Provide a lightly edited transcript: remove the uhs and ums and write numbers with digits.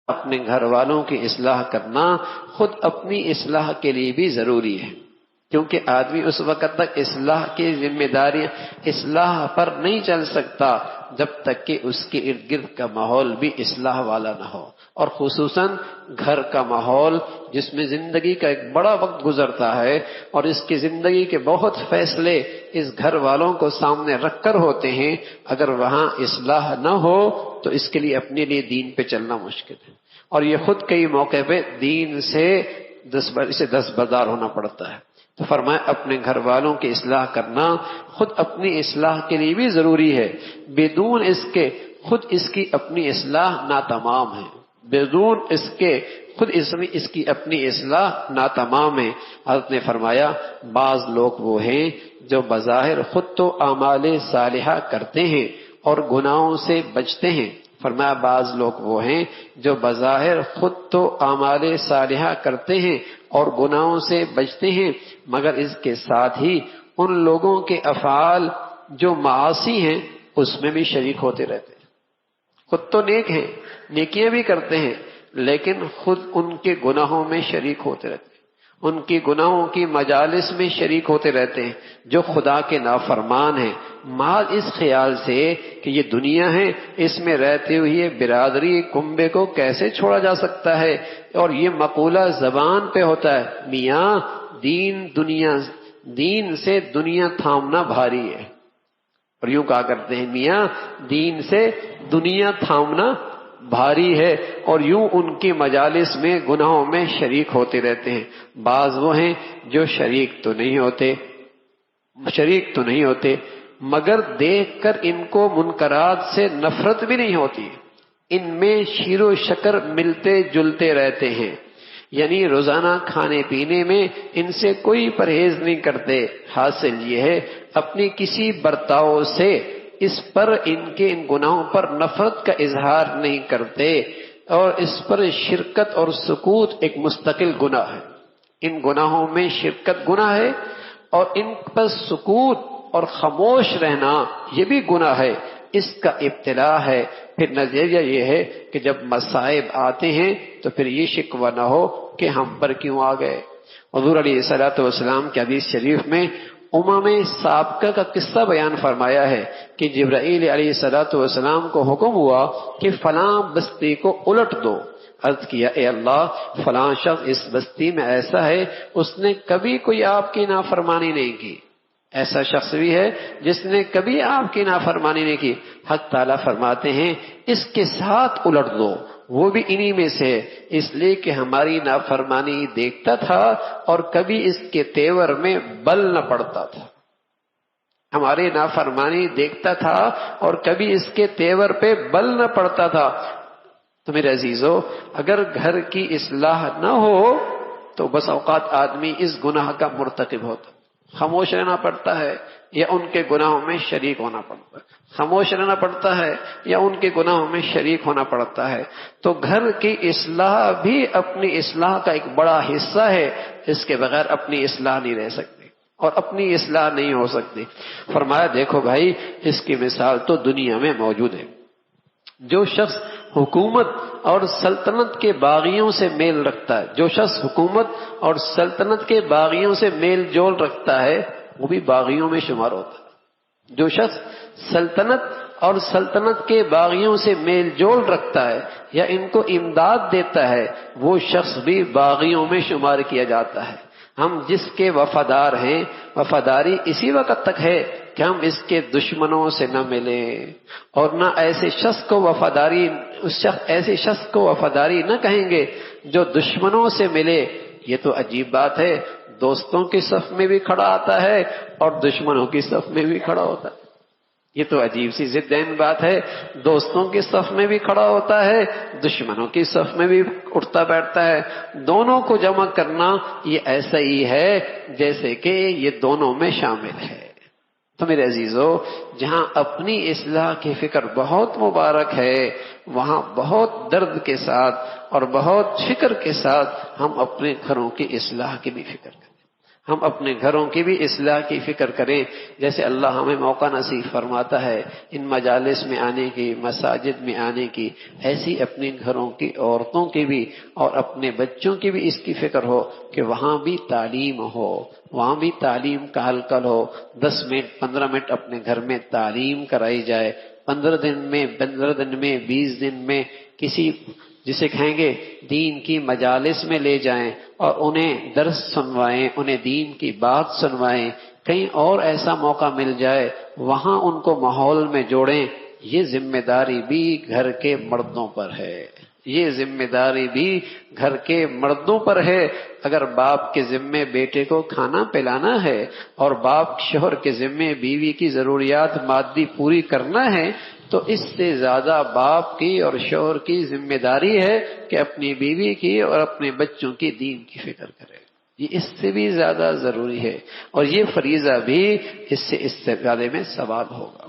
اپنے گھر والوں کی اصلاح کرنا خود اپنی اصلاح کے لیے بھی ضروری ہے، کیونکہ آدمی اس وقت تک اصلاح کی ذمہ داری اصلاح پر نہیں چل سکتا جب تک کہ اس کے ارد گرد کا ماحول بھی اصلاح والا نہ ہو، اور خصوصاً گھر کا ماحول جس میں زندگی کا ایک بڑا وقت گزرتا ہے اور اس کی زندگی کے بہت فیصلے اس گھر والوں کو سامنے رکھ کر ہوتے ہیں، اگر وہاں اصلاح نہ ہو تو اس کے لیے اپنے لیے دین پہ چلنا مشکل ہے، اور یہ خود کئی موقع پہ دین سے دستبردار ہونا پڑتا ہے۔ تو فرمایا اپنے گھر والوں کی اصلاح کرنا خود اپنی اصلاح کے لیے بھی ضروری ہے، بدون اس کے خود اس کی اپنی اصلاح ناتمام ہے، بدون اس کے خود اس کی اپنی اصلاح ناتمام ہے۔ حضرت نے فرمایا بعض لوگ وہ ہیں جو بظاہر خود تو اعمال صالحہ کرتے ہیں اور گناہوں سے بچتے ہیں، فرمایا بعض لوگ وہ ہیں جو بظاہر خود تو اعمال صالحہ کرتے ہیں اور گناہوں سے بچتے ہیں، مگر اس کے ساتھ ہی ان لوگوں کے افعال جو معاصی ہیں اس میں بھی شریک ہوتے رہتے ہیں۔ خود تو نیک ہیں، نیکیاں بھی کرتے ہیں، لیکن خود ان کے گناہوں میں شریک ہوتے رہتے ہیں، ان کی گناہوں کی مجالس میں شریک ہوتے رہتے ہیں، جو خدا کے نافرمان ہیں، محض اس خیال سے کہ یہ دنیا ہے، اس میں رہتے ہوئے برادری کنبے کو کیسے چھوڑا جا سکتا ہے، اور یہ مقولہ زبان پہ ہوتا ہے، میاں دین سے دنیا تھامنا بھاری ہے، اور یوں کہا کرتے ہیں میاں دین سے دنیا تھامنا بھاری ہے، اور یوں ان کی مجالس میں گناہوں میں شریک ہوتے رہتے ہیں۔ بعض وہ ہیں جو شریک تو نہیں ہوتے مگر دیکھ کر ان کو منکرات سے نفرت بھی نہیں ہوتی، ان میں شیر و شکر ملتے جلتے رہتے ہیں، یعنی روزانہ کھانے پینے میں ان سے کوئی پرہیز نہیں کرتے، حاصل یہ ہے اپنی کسی برتاؤ سے اس پر ان گناہوں پر نفرت کا اظہار نہیں کرتے، اور اس پر شرکت اور سکوت ایک مستقل گناہ ہے، ان گناہوں میں شرکت گناہ ہے، اور ان پر سکوت اور خاموش رہنا یہ بھی گناہ ہے، اس کا ابتلا ہے۔ پھر نظریہ یہ ہے کہ جب مصائب آتے ہیں تو پھر یہ شکوہ نہ ہو کہ ہم پر کیوں آ گئے۔ حضور علیہ الصلوۃ والسلام کی حدیث شریف میں سابقہ کا قصہ بیان فرمایا ہے کہ جبرائیل علیہ الصلوۃ والسلام کو حکم ہوا کہ فلاں بستی کو الٹ دو، عرض کیا اے اللہ فلاں شخص اس بستی میں ایسا ہے اس نے کبھی کوئی آپ کی نافرمانی نہیں کی، ایسا شخص بھی ہے جس نے کبھی آپ کی نافرمانی نہیں کی، حق تعالیٰ فرماتے ہیں اس کے ساتھ الٹ دو، وہ بھی انہی میں سے ہے، اس لیے کہ ہماری نافرمانی دیکھتا تھا اور کبھی اس کے تیور میں بل نہ پڑتا تھا، ہماری نافرمانی دیکھتا تھا اور کبھی اس کے تیور پہ بل نہ پڑتا تھا۔ تو میرے عزیزو اگر گھر کی اصلاح نہ ہو تو بس اوقات آدمی اس گناہ کا مرتکب ہوتا، خاموش رہنا پڑتا ہے یا ان کے گناہوں میں شریک ہونا پڑتا ہے، خاموش رہنا پڑتا ہے یا ان کے گناہوں میں شریک ہونا پڑتا ہے۔ تو گھر کی اصلاح بھی اپنی اصلاح کا ایک بڑا حصہ ہے، اس کے بغیر اپنی اصلاح نہیں رہ سکتی اور اپنی اصلاح نہیں ہو سکتی۔ فرمایا دیکھو بھائی اس کی مثال تو دنیا میں موجود ہے، جو شخص حکومت اور سلطنت کے باغیوں سے میل رکھتا ہے، جو شخص حکومت اور سلطنت کے باغیوں سے میل جول رکھتا ہے وہ بھی باغیوں میں شمار ہوتا ہے، جو شخص سلطنت اور سلطنت کے باغیوں سے میل جول رکھتا ہے یا ان کو امداد دیتا ہے وہ شخص بھی باغیوں میں شمار کیا جاتا ہے۔ ہم جس کے وفادار ہیں وفاداری اسی وقت تک ہے کہ ہم اس کے دشمنوں سے نہ ملیں، اور نہ ایسے شخص کو وفاداری نہ کہیں گے جو دشمنوں سے ملے۔ یہ تو عجیب بات ہے، دوستوں کی صف میں بھی کھڑا آتا ہے اور دشمنوں کی صف میں بھی کھڑا ہوتا ہے، یہ تو عجیب سی ضدین بات ہے، دوستوں کی صف میں بھی کھڑا ہوتا ہے دشمنوں کی صف میں بھی اٹھتا بیٹھتا ہے، دونوں کو جمع کرنا یہ ایسا ہی ہے جیسے کہ یہ دونوں میں شامل ہے۔ تو میرے عزیزو جہاں اپنی اصلاح کی فکر بہت مبارک ہے وہاں بہت درد کے ساتھ اور بہت فکر کے ساتھ ہم اپنے گھروں کی اصلاح کی بھی فکر کریں، ہم اپنے گھروں کی بھی اصلاح کی فکر کریں، جیسے اللہ ہمیں موقع نصیب فرماتا ہے ان مجالس میں آنے کی، مساجد میں آنے کی، ایسی اپنے گھروں کی عورتوں کی بھی اور اپنے بچوں کی بھی اس کی فکر ہو کہ وہاں بھی تعلیم ہو، وہاں بھی تعلیم کا حلقہ ہو۔ 10 منٹ 15 منٹ اپنے گھر میں تعلیم کرائی جائے، 15 دن میں 20 دن میں کسی جسے کہیں گے دین کی مجالس میں لے جائیں اور انہیں درس سنوائیں، انہیں دین کی بات سنوائیں۔ کہیں اور ایسا موقع مل جائے وہاں ان کو ماحول میں جوڑیں۔ یہ ذمہ داری بھی گھر کے مردوں پر ہے، یہ ذمہ داری بھی گھر کے مردوں پر ہے۔ اگر باپ کے ذمے بیٹے کو کھانا پلانا ہے اور باپ شوہر کے ذمے بیوی کی ضروریات مادی پوری کرنا ہے، تو اس سے زیادہ باپ کی اور شوہر کی ذمہ داری ہے کہ اپنی بیوی کی اور اپنے بچوں کی دین کی فکر کرے۔ یہ اس سے بھی زیادہ ضروری ہے، اور یہ فریضہ بھی اس سے استفادے میں ثواب ہوگا۔